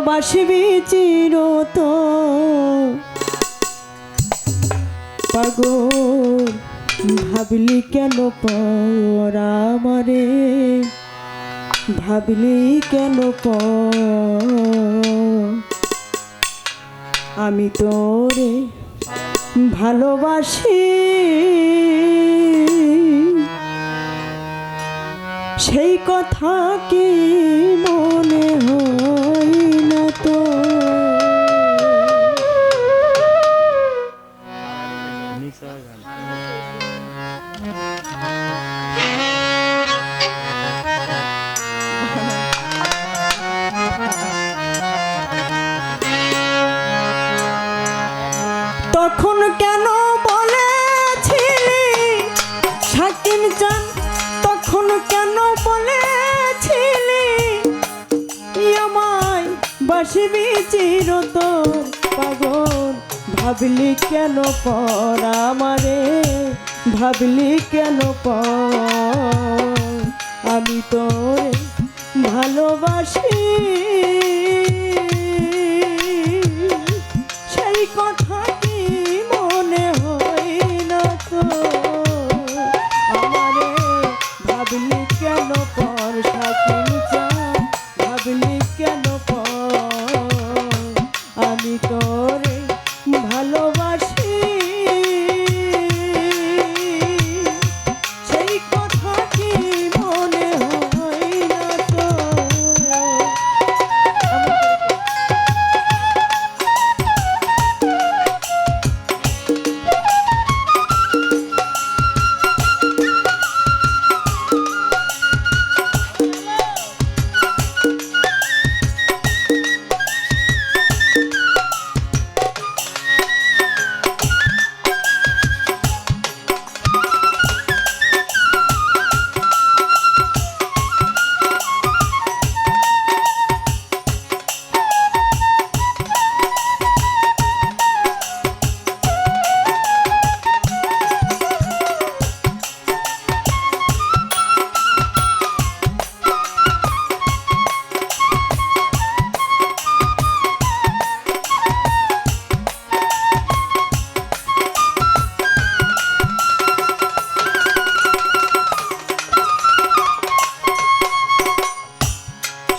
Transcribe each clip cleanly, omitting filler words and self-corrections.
ভালোবাসবি চিরতর পাগল ভাবলি কেন পর আমারে ভাবলি কেন পর আমি তোরে ভালোবাসি সেই কথা কি মনে হয় না তো তখন কেন বলেছিলি শাকিন জান তখন কেন বলেছিলি আমায় বাসবি চিরতর পাগল ভাবলি কেন পর আমারে ভাবলি কেন পর আমি তোরে ভালোবাসি সেই কথা কি মনে হয় না তো আমারে ভাবলি কেন পর শাকিন জান ভাবলি কেন পর আমি তোরে ভালোবাসি সেই কথা কি মনে হয় না তো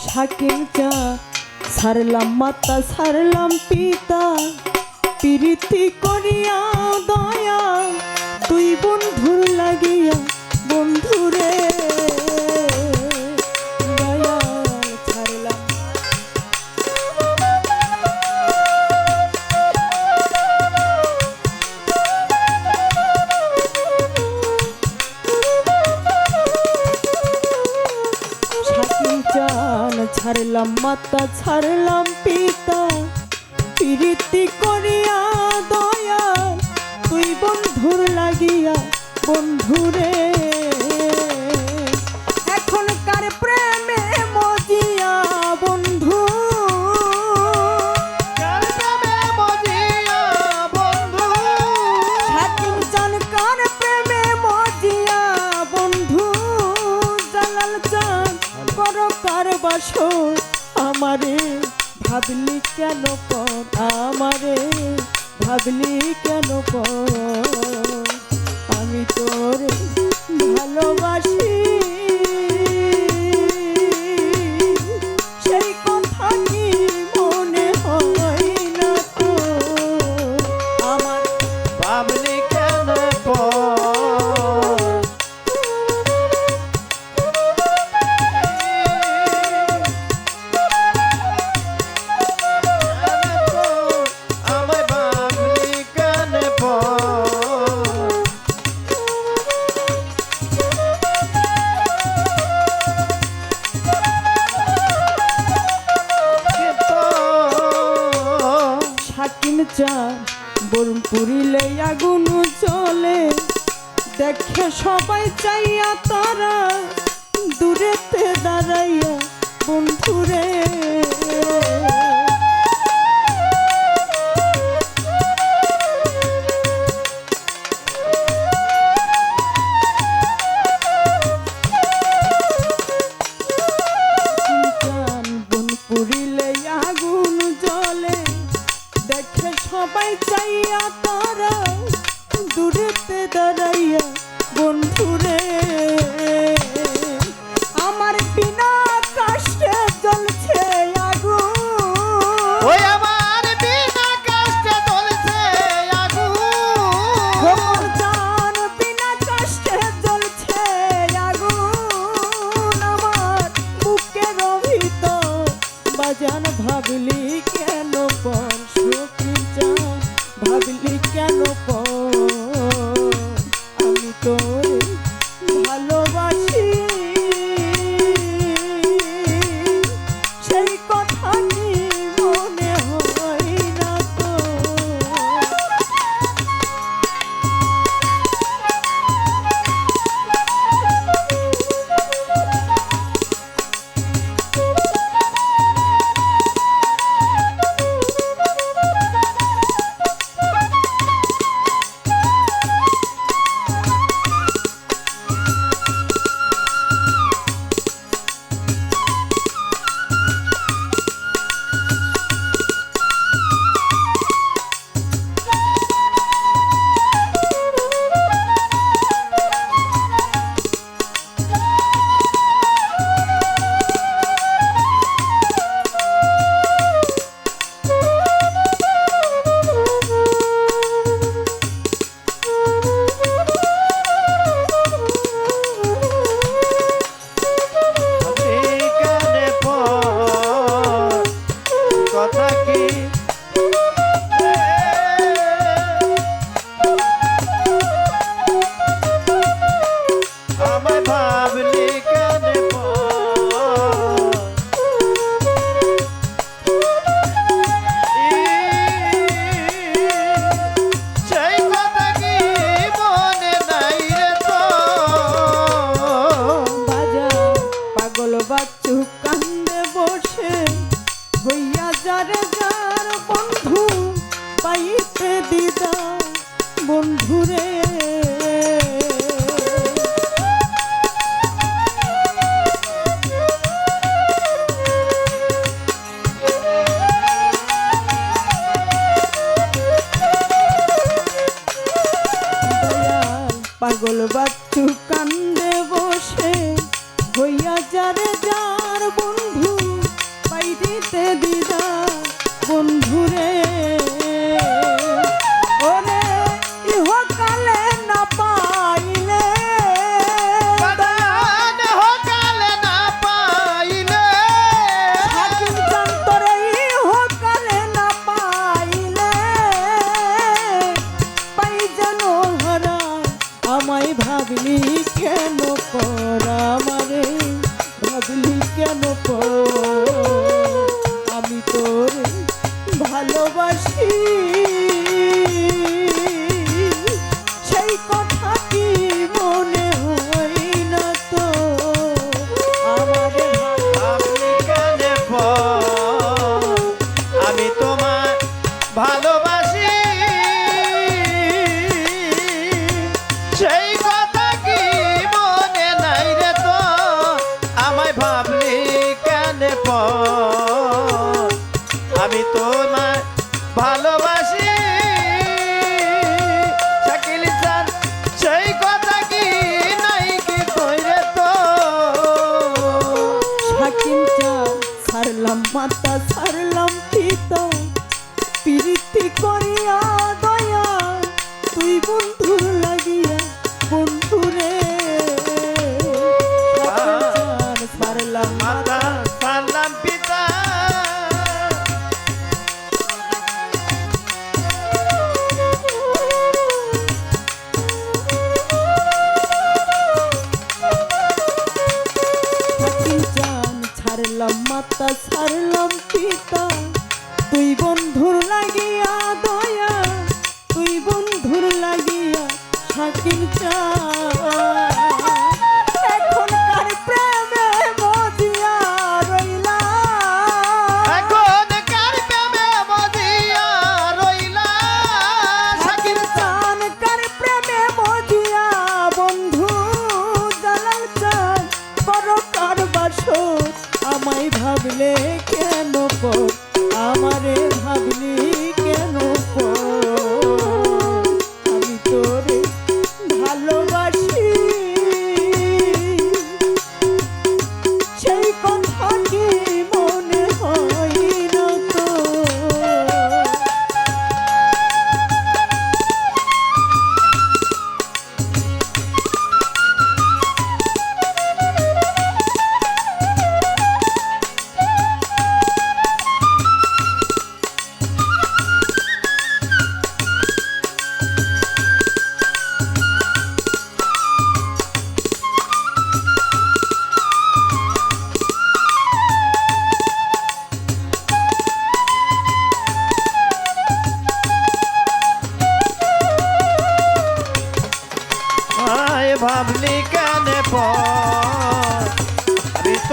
শাকিন চা ছাড়লাম মাতা ছাড়লাম পিতা প্রীতি করিয়া দয়া তুই বন্ধুর লাগিয়া বন্ধুরে দয়া ছাড়লাম ছাড়লাম মাতা ছাড়লাম পিতা প্রীতি করিয়া দয়া তুই বন্ধুর লাগিয়া বন্ধুরে এখনকার প্রেমে মজিয়া বন্ধু শাকিন জানকার প্রেমে মজিয়া বন্ধু জালাল চান করো কার বাসর আমারে ভাবলি কেন পর আমারে ভাবলি কেন পর আমি তোরে ভালোবাসি সেই কথা কি মনে হয় না তো আমার ভাবলি কেন পর বরুণ পুরিলে আগুন চলে দেখে সবাই চাইয়া তারা দূরেতে দাঁড়াইয়া বন্ধুরে বন পুরিলে আগুন ভাবলি কেন পর সখী জান, ভাবলি কেন পর আমি তোরে ভালোবাসি, সেই কথা কি মনে হয় না তো? বাচ্চু কান্দে বসে হইয়া যারে যার বন্ধু পাইতে দিদা বন্ধুরে, পাগল বাচ্চু কান্দে বসে হইয়া যারে যার বন্ধু পাই দিতে দিদা বন্ধুরে, ওরে ইহকালে না পাইলে কালে না পাইলে হাকিম জানতরে ইহকালে না পাইলে পাই যেন হারায় আমায় ভাবলি কেন পর, আমারে ভাবলি কেন পর আমি তোরে ভালোবাসি, সেই কথা কি মনে হয় না তো? আমারে আপনি কেন পর আমি তোমায় ভালোবাসি, সেই কথা কি মনে নাই রে তো? আমায় ভাবলি কেন পর আমি তোমায় ভালোবাসি, শাকিল জান সেই কথা কি নাই কি কই রে তো? হাকিম চান ছাড়লাম মাতা ছাড়লাম পিতা, প্রীতি করিয়া দয়া তুই বন্ধুর লাগিয়া বন্ধুরে, ছাড়লাম মাতা সালাম পিতা হাকিম চান ছাড়লাম মাতা ছাড়লাম পিতা, তুই বন্ধুর লাগিয়া দয়া তুই বন্ধুর লাগিয়া হাকিম চান এখনকার প্রেমে মজিয়া রইলা, এখনকার প্রেমে মজিয়া রইলা, হাকিম চান কার প্রেমে মজিয়া বন্ধু জালাল চান করো কার বাসর, আমায় ভাবলে কেন পর, আমারে ভাবলি কেন পর আমি তোরে ভালোবাসি, সেই কথা কি মনে হয় না তো?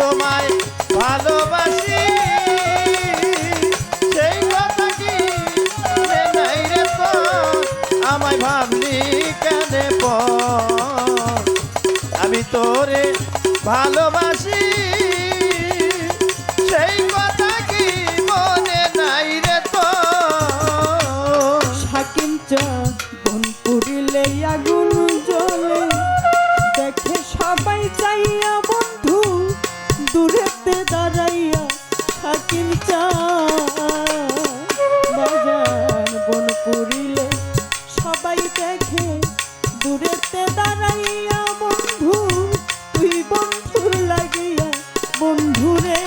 তোমায় ভালোবাসি সেই কথা কি মনে নাই রে তোর আমায় ভাবলি কেন পর আমি তোরে ভালোবাসি সেই কথা কি মনে নাই রে তোর সাকিম চা বন পুরিলে আগুন জ্বলে দেখে সবাই চাইয়া বন্ধু দূরেতে দাঁড়াইয়া সাকিম চা বাজার বন পুরিলে সবাই দেখে দূরেতে দাঁড়াইয়া বন্ধু তুই বন্ধুর লাগিয়া বন্ধুরে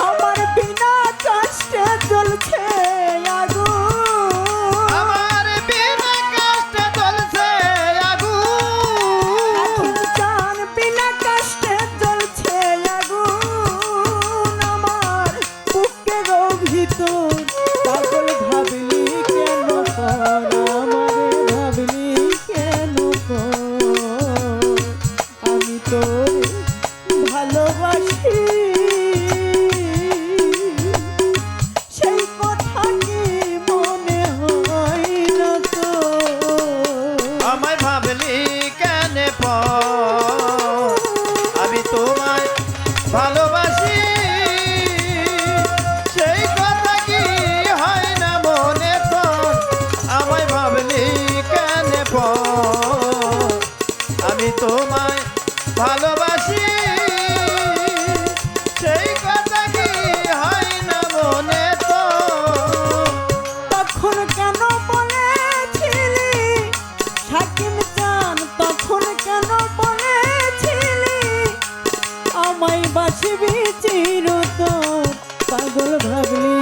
আমার বিনা কষ্টে জ্বলছে আগুন আমার বিনা কষ্টে জ্বলছে আগুন এখন জান বিনা কষ্টে জ্বলছে আগুন আমার বুকের ভিতর পাগল ভাবলি কেন পর আমারে ভাবলি কেন পর আমি তোরে ভালোবাসি সেই কথা কি মনে হয় না তো আমায় ভাবলি কেন পর আমি তোমায় ভালোবাসি সেই কথা কি হয় না মনে তোর আমায় ভাবলি কেন পর আমি তোমায় ভালোবাসি সেই কথা কি হয় না মনে তোর তখন কেন বলেছিলি সাকিম জান তখন কেন বলেছিলি আমায় বাসবি চিরতর পাগল ভাবলি